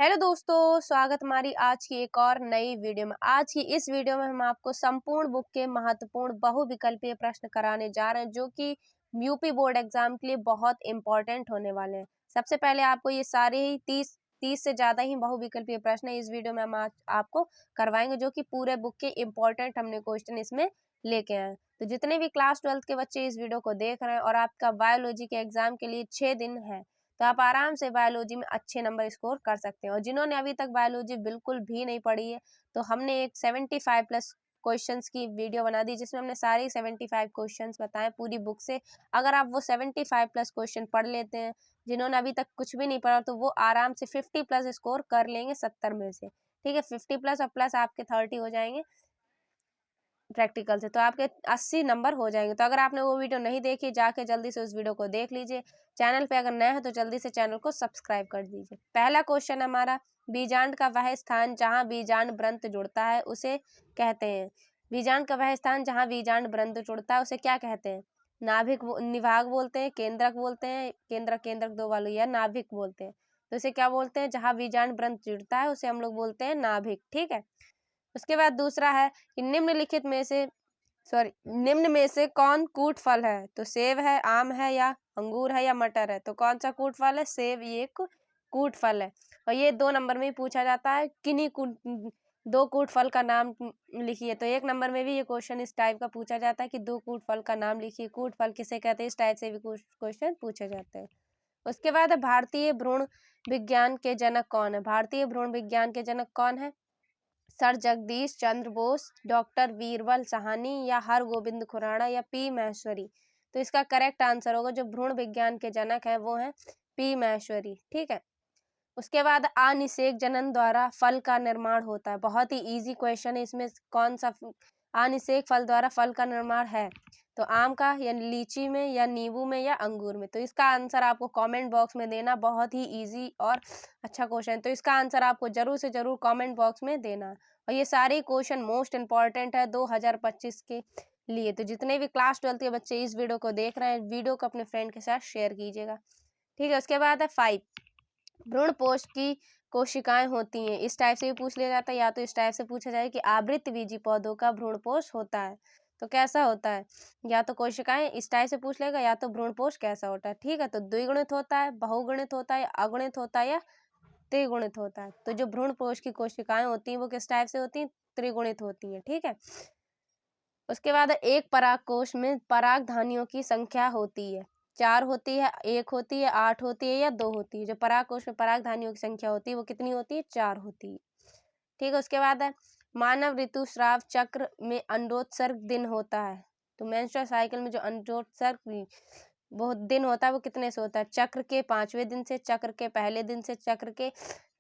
Hello दोस्तों, स्वागत हमारी आज की एक और नई वीडियो में। आज की इस वीडियो में हम आपको संपूर्ण बुक के महत्वपूर्ण बहुविकल्पीय प्रश्न कराने जा रहे हैं, जो कि यूपी बोर्ड एग्जाम के लिए बहुत इंपॉर्टेंट होने वाले हैं। सबसे पहले आपको ये सारे ही 30 से ज़्यादा ही बहुविकल्पीय प्रश्न इस वीडियो में हम आज आपको करवाएंगे, जो कि पूरे बुक के इम्पोर्टेंट हमने क्वेश्चन इसमें लेके आए हैं। तो जितने भी क्लास 12th के बच्चे इस वीडियो को देख रहे हैं और आपका बायोलॉजी के एग्जाम के लिए 6 दिन है, तो आप आराम से बायोलॉजी में अच्छे नंबर स्कोर कर सकते हैं। और जिन्होंने अभी तक बायोलॉजी बिल्कुल भी नहीं पढ़ी है, तो हमने एक 75 प्लस क्वेश्चंस की वीडियो बना दी, जिसमें हमने सारे 75 क्वेश्चंस बताए पूरी बुक से। अगर आप वो 75 प्लस क्वेश्चन पढ़ लेते हैं, जिन्होंने अभी तक कुछ भी नहीं पढ़ा, तो वो आराम से 50 प्लस स्कोर कर लेंगे 70 में से। ठीक है, 50 प्लस और प्लस आपके 30 हो जाएंगे प्रैक्टिकल से, तो आपके 80 नंबर हो जाएंगे। तो अगर आपने वो वीडियो नहीं देखी, जाके जल्दी से उस वीडियो को देख लीजिए। चैनल पे अगर नए हैं तो जल्दी से चैनल को सब्सक्राइब कर दीजिए। पहला क्वेश्चन हमारा, बीजांड का वह स्थान जहां बीजांड व्रंत जुड़ता है उसे कहते हैं। बीजांड का वह स्थान जहां बीजांड व्रंत जुड़ता है उसे क्या कहते हैं? नाभिक निभाग बोलते हैं, केंद्रक बोलते हैं, केंद्रक दो वाली, या नाभिक बोलते हैं। तो इसे क्या बोलते हैं? जहां बीजांड व्रंत जुड़ता है उसे हम लोग बोलते हैं नाभिक। ठीक है, उसके बाद दूसरा है कि निम्न में से कौन कूट फल है? तो सेब है, आम है, या अंगूर है, या मटर है? तो कौन सा कूट फल है? सेब, ये कूट फल है। और ये 2 नंबर में ही पूछा जाता है, किन्हीं दो कूट फल का नाम लिखिए। तो 1 नंबर में भी ये क्वेश्चन इस टाइप का पूछा जाता है कि 2 कूट फल का नाम लिखिए, कूट फल किसे कहते हैं, इस टाइप से भी क्वेश्चन पूछे जाते हैं। उसके बाद है भारतीय भ्रूण विज्ञान के जनक कौन है? भारतीय भ्रूण विज्ञान के जनक कौन है? सर जगदीश चंद्र बोस, डॉक्टर बीरबल साहनी, या हरगोविंद खुराना, या पी महेश्वरी? तो इसका करेक्ट आंसर होगा, जो भ्रूण विज्ञान के जनक है वो है पी महेश्वरी। ठीक है, उसके बाद अनिषेक जनन द्वारा फल का निर्माण होता है। बहुत ही इजी क्वेश्चन है, इसमें कौन सा अनिषेक फल द्वारा फल का निर्माण है? तो आम का, या लीची में, या नींबू में, या अंगूर में? तो इसका आंसर आपको कमेंट बॉक्स में देना। बहुत ही इजी और अच्छा क्वेश्चन, तो इसका आंसर आपको जरूर से जरूर कमेंट बॉक्स में देना। और ये सारे क्वेश्चन मोस्ट इंपॉर्टेंट है 2025 के लिए। तो जितने भी क्लास 12th के बच्चे इस वीडियो को देख रहे हैं, वीडियो को अपने फ्रेंड के साथ शेयर कीजिएगा। ठीक है, उसके बाद है 5, भ्रूणपोष की कोशिकाएं होती हैं। इस टाइप से भी पूछ लिया जाता है, या तो इस टाइप से पूछा जाए कि आवृतबीजी पौधों का भ्रूणपोष होता है, तो कैसा होता है? या तो कोशिकाएं इस टाइप से पूछ लेगा, या तो भ्रूणपोष कैसा होता है। ठीक है, तो द्विगुणित होता है, बहुगुणित होता है, अगुणित होता है, या त्रिगुणित होता है? तो जो भ्रूणपोष की कोशिकाएं होती हैं वो किस टाइप से होती हैं? त्रिगुणित होती हैं। ठीक है, उसके बाद एक परागकोश में परागधानियों की संख्या होती है। 4 होती है, 1 होती है, 8 होती है, या 2 होती है? जो परागकोश में परागधानियों की संख्या होती है वो कितनी होती है? 4 होती है। ठीक है, उसके बाद है मानव ऋतुस्राव चक्र में अंडोत्सर्ग दिन होता है। तो मेंस्ट्रुअल साइकिल में जो अंडोत्सर्ग वो दिन होता है वो कितने से होता है? चक्र के 5वें दिन से, चक्र के पहले दिन से, चक्र के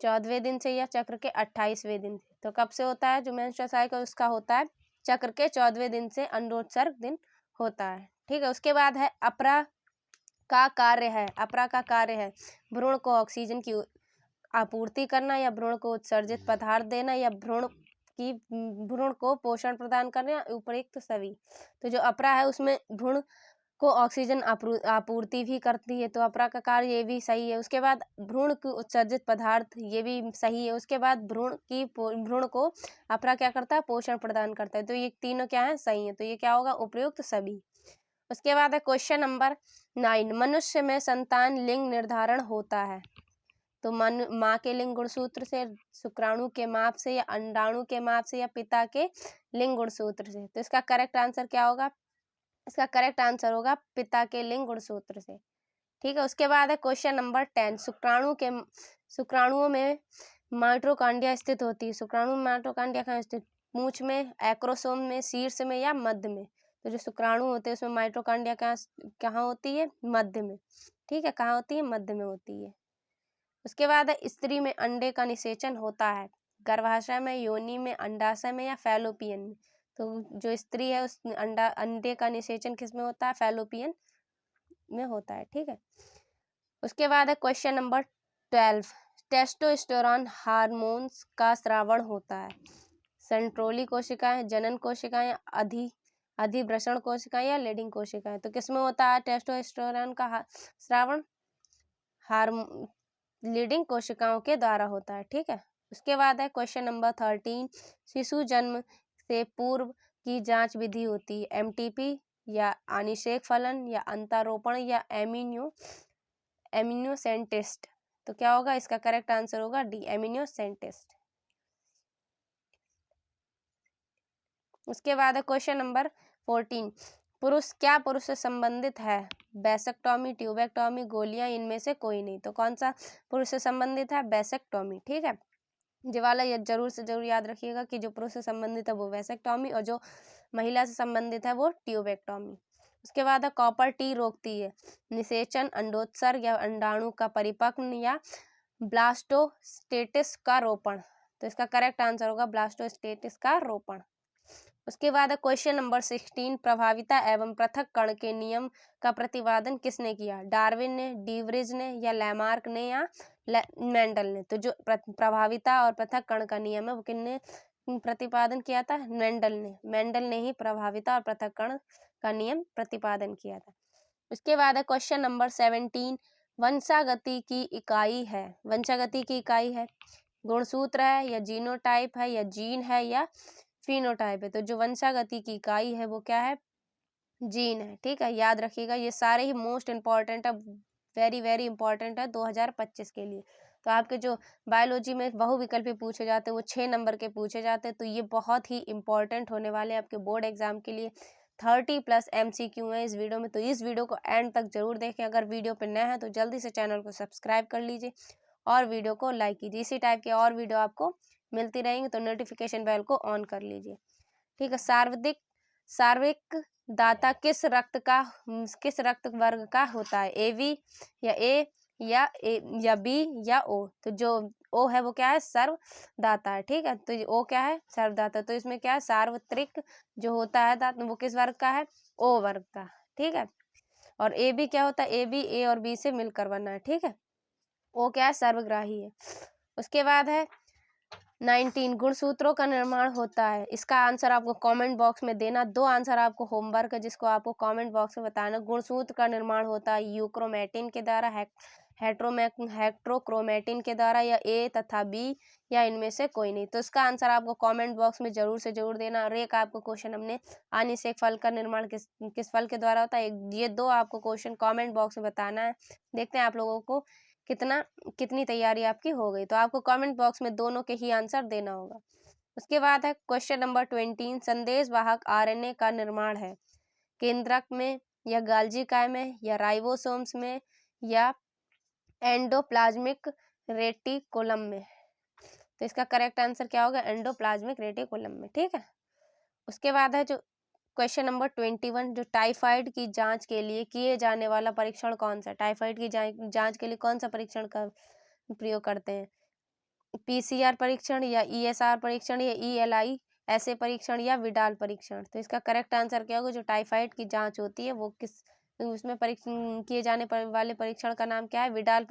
14वें दिन से, या चक्र के 28वें दिन से? तो कब से होता है जो मेंस्ट्रुअल साइकिल? उसका होता है चक्र के 14वें दिन से अंडोत्सर्ग दिन होता है। ठीक है, उसके बाद है अपरा का कार्य है भ्रूण को ऑक्सीजन की आपूर्ति करना, या भ्रूण को उत्सर्जित पदार्थ देना, या भ्रूण को पोषण प्रदान करना, या उपयुक्त सभी? तो जो अपरा है उसमें भ्रूण को ऑक्सीजन आपूर्ति भी करती है, तो अपरा का कार्य ये भी सही है। उसके बाद भ्रूण की उत्सर्जित पदार्थ, ये भी सही है। उसके बाद भ्रूण को अपरा क्या करता है? पोषण प्रदान करता है। तो ये तीनों क्या है? सही है। तो ये क्या होगा? उपयुक्त सभी। उसके बाद है क्वेश्चन नंबर 9, मनुष्य में संतान लिंग निर्धारण होता है। तो माँ के लिंग गुणसूत्र से, शुक्राणु के माप से, या अंडाणु के माप से, या पिता के लिंग गुणसूत्र से? तो इसका करेक्ट आंसर क्या होगा? इसका करेक्ट आंसर होगा पिता के लिंग गुणसूत्र से। ठीक है, उसके बाद है क्वेश्चन नंबर 10, शुक्राणुओं में माइटोकॉन्ड्रिया स्थित होती है। शुक्राणु में माइटोकॉन्ड्रिया कहाँ स्थित? पूंछ में, एक्रोसोम में, शीर्ष में, या मध्य में? तो जो शुक्राणु होते हैं उसमें माइटोकॉन्ड्रिया कहाँ होती है? मध्य में। ठीक है, कहाँ होती है? मध्य में होती है। उसके बाद है स्त्री में अंडे का निषेचन होता है। गर्भाशय में, योनि में, अंडाशय में, या फैलोपियन में? तो जो स्त्री है उस अंडे का निषेचन किस में होता है? फैलोपियन में होता है। ठीक है, उसके बाद है क्वेश्चन नंबर 12, टेस्टोस्टेरोन हार्मोन्स का स्रावण होता है। सेंट्रोली कोशिकाएं, जनन कोशिकाएं, अधिवृषण कोशिकाएं, या लीडिंग कोशिकाएं? तो किसमें होता है टेस्टोस्टेरोन का स्रावण? लीडिंग कोशिकाओं के द्वारा होता है। ठीक है, उसके बाद है क्वेश्चन नंबर 13, शिशु जन्म से पूर्व की जांच विधि होती है एमटीपी या आनिषेक फलन या अंतरोपण या एमिनियोसेंट टेस्ट। तो क्या होगा इसका करेक्ट आंसर होगा डी, एमिनियोसेंट टेस्ट। उसके बाद है क्वेश्चन नंबर 14, पुरुष से संबंधित है वैसेक्टोमी, ट्यूबेक्टोमी, गोलियां, इनमें से कोई नहीं। तो कौन सा पुरुष से संबंधित है? वैसेक्टोमी। ठीक है, ये वाला ये जरूर से जरूर याद रखिएगा कि जो पुरुष से संबंधित है वो वैसेक्टोमी और जो महिला से संबंधित है वो ट्यूबेक्टोमी। उसके बाद है कॉपर टी रोकती है निषेचन, अंडोत्सर्ग या अंडाणु का परिपक्व या ब्लास्टोस्टेटिस का रोपण। तो इसका करेक्ट आंसर होगा ब्लास्टोस्टेटिस का रोपण। उसके बाद है क्वेश्चन नंबर 16, प्रभाविता एवं पृथक कण के नियम का प्रतिपादन किसने किया? डार्विन ने, डीवरिज ने या लैमार्क ने या मेंडल ने। तो जो प्रभाविता और पृथक कण का नियम है वो किसने प्रतिपादन किया था? मेंडल ने ही प्रभाविता और पृथक कण का नियम प्रतिपादन किया था। उसके बाद है क्वेश्चन नंबर 17, वंशागति की इकाई है, वंशागति की इकाई है गुणसूत्र है या जीनोटाइप है या जीन है या फिनोटाइप है। तो जो वंशागति की इकाई है वो क्या है? जीन है। ठीक है, याद रखिएगा ये सारे ही मोस्ट इंपॉर्टेंट है, वेरी वेरी इंपॉर्टेंट है 2025 के लिए। तो आपके जो बायोलॉजी में बहुविकल्पी पूछे जाते हैं वो 6 नंबर के पूछे जाते हैं, तो ये बहुत ही इंपॉर्टेंट होने वाले हैं आपके बोर्ड एग्जाम के लिए। 30+ MCQ है इस वीडियो में, तो इस वीडियो को एंड तक जरूर देखें। अगर वीडियो पर नए हैं तो जल्दी से चैनल को सब्सक्राइब कर लीजिए और वीडियो को लाइक कीजिए। इसी टाइप के और वीडियो आपको मिलती रहेंगी, तो नोटिफिकेशन बेल को ऑन कर लीजिए। ठीक है, सार्वत्रिक दाता किस रक्त वर्ग का होता है? AB या A या B या O। तो जो O है वो क्या है? सर्वदाता है। ठीक है, तो O क्या है? सर्वदाता। तो इसमें क्या है? सार्वत्रिक जो होता है दाता वो किस वर्ग का है? O वर्ग का। ठीक है, और AB क्या होता है? AB A और B से मिलकर बना है। ठीक है, O क्या है? सर्वग्राही है। उसके बाद है 19, गुणसूत्रों का निर्माण होता है। इसका आंसर आपको कमेंट बॉक्स में देना। 2 आंसर आपको होमवर्क है जिसको आपको कमेंट बॉक्स में बताना। गुणसूत्र का निर्माण होता है यूक्रोमेटिन के द्वारा, हेट्रोक्रोमेटिन के द्वारा या A तथा B या इनमें से कोई नहीं। तो इसका आंसर आपको कमेंट बॉक्स में जरूर से जरूर देना। और एक आपको क्वेश्चन हमने अनिषेक फल का निर्माण किस फल के द्वारा होता है, ये 2 आपको क्वेश्चन कमेंट बॉक्स में बताना है। देखते हैं आप लोगों को कितनी तैयारी आपकी हो गई। तो आपको कमेंट बॉक्स में दोनों के ही आंसर देना होगा। उसके बाद है क्वेश्चन नंबर 20, संदेश वाहक RNA का निर्माण है केंद्रक में या गाल्जी काय में या राइबोसोम्स में या एंडोप्लाज्मिक रेटिकुलम में। तो इसका करेक्ट आंसर क्या होगा? एंडोप्लाज्मिक रेटिकुलम में। ठीक है, उसके बाद है जो क्वेश्चन नंबर 21, जो टाइफाइड की जांच के लिए किए जाने वाला परीक्षण कौन सा? टाइफाइड की जांच के लिए कौन सा परीक्षण का प्रयोग करते हैं? PCR परीक्षण या ESR परीक्षण या ELI ऐसे परीक्षण या विडाल परीक्षण। तो इसका करेक्ट आंसर क्या होगा? जो टाइफाइड की जांच होती है वो किस उसमें परीक्षण किए जाने वाले परीक्षण का नाम क्या है? विडाल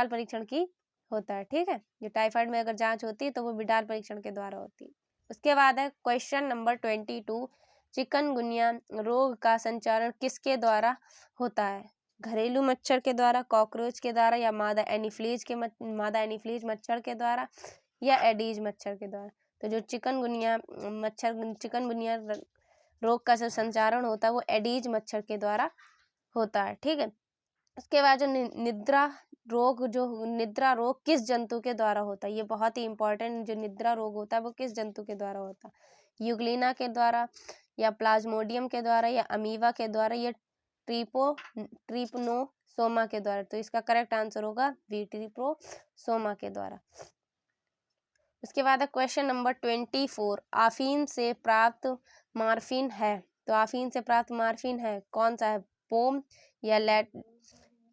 परीक्षण की होता है। ठीक है, जो टाइफाइड में अगर जांच होती है तो वो विडाल परीक्षण के द्वारा होती है। उसके बाद है क्वेश्चन नंबर 22, चिकनगुनिया रोग का संचारण किसके द्वारा होता है? घरेलू मच्छर के द्वारा, कॉकरोच के द्वारा या मादा एनीफ्लीज मच्छर के द्वारा या एडीज मच्छर के द्वारा। तो जो चिकनगुनिया रोग का जो संचारण होता है वो एडीज मच्छर के द्वारा होता है। ठीक है, उसके बाद जो निद्रा रोग किस जंतु के द्वारा होता है? ये बहुत ही इंपॉर्टेंट, जो निद्रा रोग होता है वो किस जंतु के द्वारा होता है? यूग्लिना के द्वारा या प्लाज्मोडियम के द्वारा या अमीबा के द्वारा या ट्रिपनोसोमा के द्वारा। तो इसका करेक्ट आंसर होगा बी, ट्रिपनोसोमा के द्वारा। उसके बाद है क्वेश्चन नंबर 24, आफीन से प्राप्त मार्फिन है। तो आफीन से प्राप्त मार्फिन है कौन सा है? पोम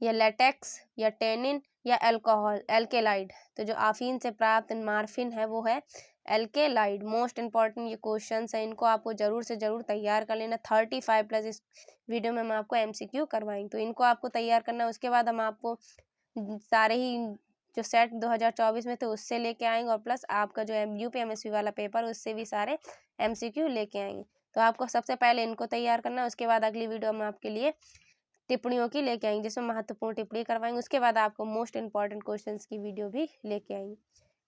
या लेटेक्स या टेनिन या अल्कोहल एल्केलाइड। तो जो आफीन से प्राप्त मार्फिन है वो है एल्केलाइड। मोस्ट इंपॉर्टेंट ये क्वेश्चंस हैं, इनको आपको जरूर से जरूर तैयार कर लेना। 35+ इस वीडियो में हम आपको MCQ करवाएंगे, तो इनको आपको तैयार करना है। उसके बाद हम आपको सारे ही जो सेट 2024 में थे उससे लेके आएंगे और प्लस आपका जो UPMSC वाला पेपर उससे भी सारे MCQ लेके आएंगे। तो आपको सबसे पहले इनको तैयार करना है, उसके बाद अगली वीडियो हम आपके लिए टिप्पणियों की लेके आएंगे, जिसमें महत्वपूर्ण टिप्पणी करवाएंगे। उसके बाद आपको मोस्ट इंपॉर्टेंट क्वेश्चंस की वीडियो भी लेके आएंगे।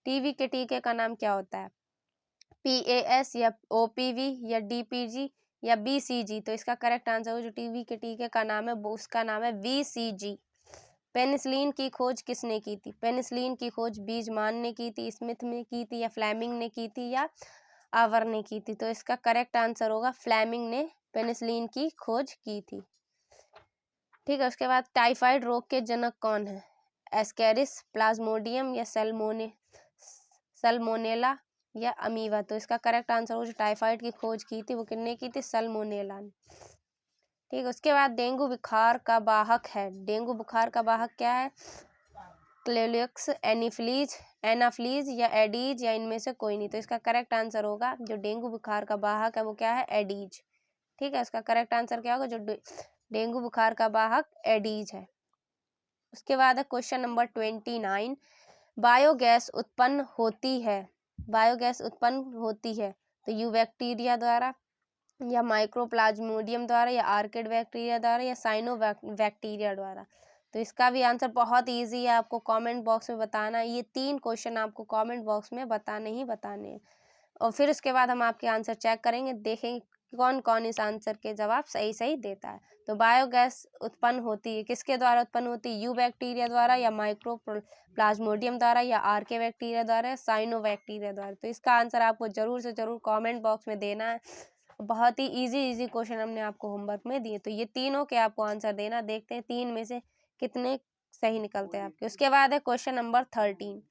टीवी के टीके का नाम क्या होता है? PAS या OPV या DPG या BCG? तो इसका करेक्ट आंसर हो जो टीवी के टीके का नाम है वो उसका नाम है VCG। पेनिसिलिन की खोज किसने की थी? पेनिसिलिन की खोज बीजमान ने की थी, स्मिथ ने की थी, या फ्लेमिंग ने की थी, या आवर ने की थी? तो इसका करेक्ट आंसर होगा फ्लेमिंग ने पेनिसिलिन की खोज की थी। ठीक है, उसके बाद टाइफाइड रोग के जनक कौन है? एस्केरिस, प्लाज्मोडियम या सल्मोनेला या अमीबा? तो इसका करेक्ट आंसर हो जो टाइफाइड की खोज की थी वो किसने की थी? सल्मोनेला ने। ठीक है, उसके बाद डेंगू बुखार का वाहक है। डेंगू बुखार का वाहक क्या है? क्लेलियक्स, एनाफ्लीज या एडीज या इनमें से कोई नहीं? तो इसका करेक्ट आंसर होगा जो डेंगू बुखार का वाहक है वो क्या है? एडीज। ठीक है, इसका करेक्ट आंसर क्या होगा? जो डेंगू बुखार का वाहक एडीज है। उसके बाद है क्वेश्चन नंबर 29। बायोगैस उत्पन्न होती है, बायोगैस उत्पन्न होती है तो यूबैक्टीरिया द्वारा या माइक्रोप्लाज्मोडियम द्वारा या आर्किड बैक्टीरिया द्वारा या साइनोबैक्टीरिया द्वारा? तो इसका भी आंसर बहुत इजी है, आपको कमेंट बॉक्स में बताना है। ये 3 क्वेश्चन आपको कमेंट बॉक्स में बताने ही बताने हैं और फिर उसके बाद हम आपके आंसर चेक करेंगे, देखेंगे कौन कौन इस आंसर के जवाब सही सही देता है। तो बायोगैस उत्पन्न होती है किसके द्वारा उत्पन्न होती है? यू बैक्टीरिया द्वारा या माइक्रो प्लाज्मोडियम द्वारा या आर्के बैक्टीरिया द्वारा या साइनो बैक्टीरिया द्वारा? तो इसका आंसर आपको जरूर से जरूर कमेंट बॉक्स में देना है। बहुत ही इजी क्वेश्चन हमने आपको होमवर्क में दिए, तो ये तीनों के आपको आंसर देना। देखते हैं 3 में से कितने सही निकलते हैं आपके। उसके बाद है क्वेश्चन नंबर 13।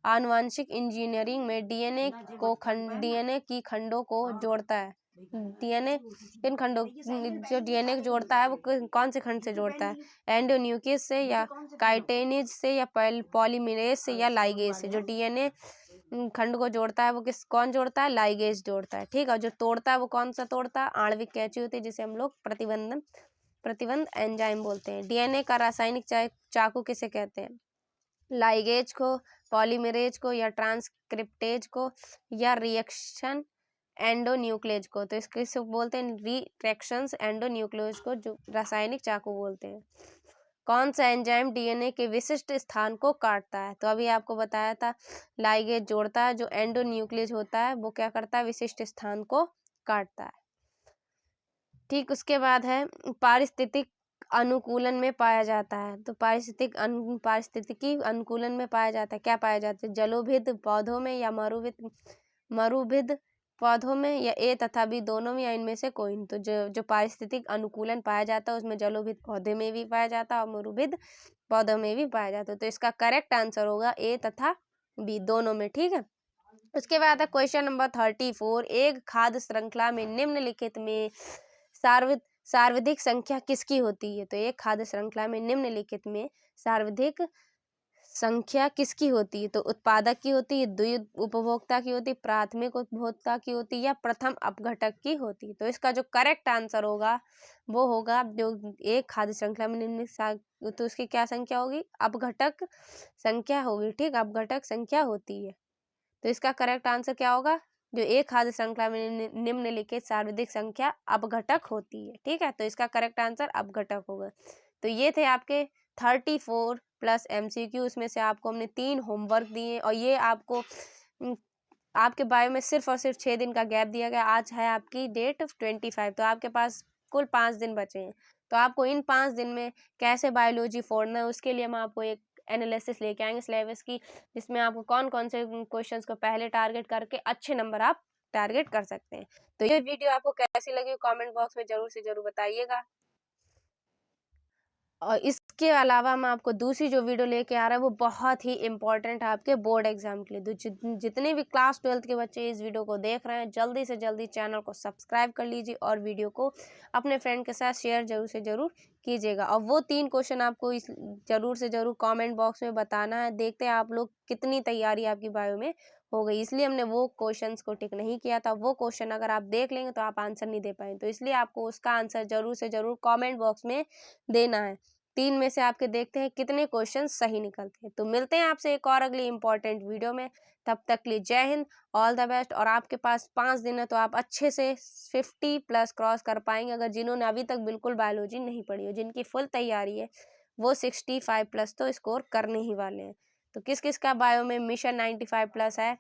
आनुवंशिक इंजीनियरिंग में डीएनए की खंडों को जोड़ता है। डीएनए किन खंडों जो डीएनए को जोड़ता है वो कौन से खंड से जोड़ता है? एंडोन्यूक्लियस से या काइटेनेज से या पॉलीमरेज से या लाइगेज से? जो डीएनए खंड को जोड़ता है वो कौन जोड़ता है? लाइगेज जोड़ता है। ठीक है, जो तोड़ता है वो कौन सा तोड़ता है? आणविक कैंची होती है जिसे हम लोग प्रतिबंध एंजाइम बोलते हैं। डीएनए का रासायनिक चाकू किसे कहते हैं? लाइगेज को, पॉलीमरेज को या ट्रांसक्रिप्टेज को या रिएक्शन एंडोन्यूक्लियस को? तो इसके बोलते हैं रिएक्शंस एंडोन्यूक्लियस को, जो रासायनिक चाकू बोलते हैं। कौन सा एंजाइम डीएनए के विशिष्ट स्थान को काटता है? तो अभी आपको बताया था लाइगेज जोड़ता है, जो एंडोन्यूक्लियस होता है वो क्या करता है? विशिष्ट स्थान को काटता है। ठीक, उसके बाद है पारिस्थितिक अनुकूलन में पाया जाता है। तो पारिस्थितिकी अनुकूलन में पाया जाता है, क्या पाया जाता है? जलोभिद पौधों में या मरुभिद पौधों में या ए तथा बी दोनों में या इनमें से कोई नहीं? तो जो पारिस्थितिक अनुकूलन पाया जाता है उसमें जलोभिद पौधे में भी पाया जाता है और मरुभिद पौधों में भी पाया जाता है। तो इसका करेक्ट आंसर होगा ए तथा बी दोनों में। ठीक है, उसके बाद है क्वेश्चन नंबर 34। एक खाद्य श्रृंखला में निम्नलिखित में सर्वाधिक संख्या किसकी होती है? तो एक खाद्य श्रृंखला में निम्नलिखित में सर्वाधिक संख्या किसकी होती है? तो उत्पादक की होती है, द्वितीय उपभोक्ता की होती है, प्राथमिक उपभोक्ता की होती है या प्रथम अपघटक की होती है? तो इसका जो करेक्ट आंसर होगा वो होगा जो एक खाद्य श्रृंखला में निम्न, तो उसकी क्या संख्या होगी? अपघटक संख्या होगी। ठीक, अपघटक संख्या होती है। तो इसका करेक्ट आंसर क्या होगा? जो एक खाद्य श्रृंखला में निम्नलिखित सर्वाधिक संख्या अपघटक होती है। ठीक है, तो इसका करेक्ट आंसर अपघटक होगा। तो ये थे आपके 34 प्लस MCQ। उसमें से आपको हमने 3 होमवर्क दिए और ये आपको आपके बायो में सिर्फ और सिर्फ 6 दिन का गैप दिया गया। आज है आपकी डेट 25, तो आपके पास कुल 5 दिन बचे हैं। तो आपको इन 5 दिन में कैसे बायोलॉजी फोड़ना है उसके लिए हम आपको एक एनालिसिस लेके आएंगे सिलेबस की, जिसमें आपको कौन कौन से क्वेश्चंस को पहले टारगेट करके अच्छे नंबर आप टारगेट कर सकते हैं। तो ये वीडियो आपको कैसी लगी कमेंट बॉक्स में जरूर से जरूर बताइएगा। और इसके अलावा हम आपको दूसरी जो वीडियो लेके आ रहा है वो बहुत ही इम्पोर्टेंट है आपके बोर्ड एग्जाम के लिए। जितने भी क्लास 12th के बच्चे इस वीडियो को देख रहे हैं जल्दी से जल्दी चैनल को सब्सक्राइब कर लीजिए और वीडियो को अपने फ्रेंड के साथ शेयर जरूर से जरूर कीजिएगा। और वो 3 क्वेश्चन आपको इस जरूर से जरूर कॉमेंट बॉक्स में बताना है। देखते हैं आप लोग कितनी तैयारी आपकी बायो में हो गई, इसलिए हमने वो क्वेश्चंस को टिक नहीं किया था। वो क्वेश्चन अगर आप देख लेंगे तो आप आंसर नहीं दे पाएंगे, तो इसलिए आपको उसका आंसर जरूर से जरूर कमेंट बॉक्स में देना है। 3 में से आपके देखते हैं कितने क्वेश्चन सही निकलते हैं। तो मिलते हैं आपसे एक और अगली इंपॉर्टेंट वीडियो में, तब तक के लिए जय हिंद, ऑल द बेस्ट। और आपके पास 5 दिन है तो आप अच्छे से 50+ क्रॉस कर पाएंगे। अगर जिन्होंने अभी तक बिल्कुल बायोलॉजी नहीं पढ़ी हो, जिनकी फुल तैयारी है, वो 65+ तो स्कोर करने ही वाले हैं। तो किस किस का बायो में मिशन 95+ है,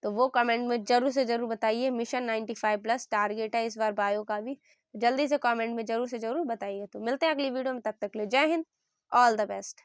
तो वो कमेंट में जरूर से जरूर बताइए। मिशन 95+ टारगेट है इस बार बायो का भी, जल्दी से कमेंट में जरूर से जरूर बताइए। तो मिलते हैं अगली वीडियो में, तब तक के लिए जय हिंद, ऑल द बेस्ट।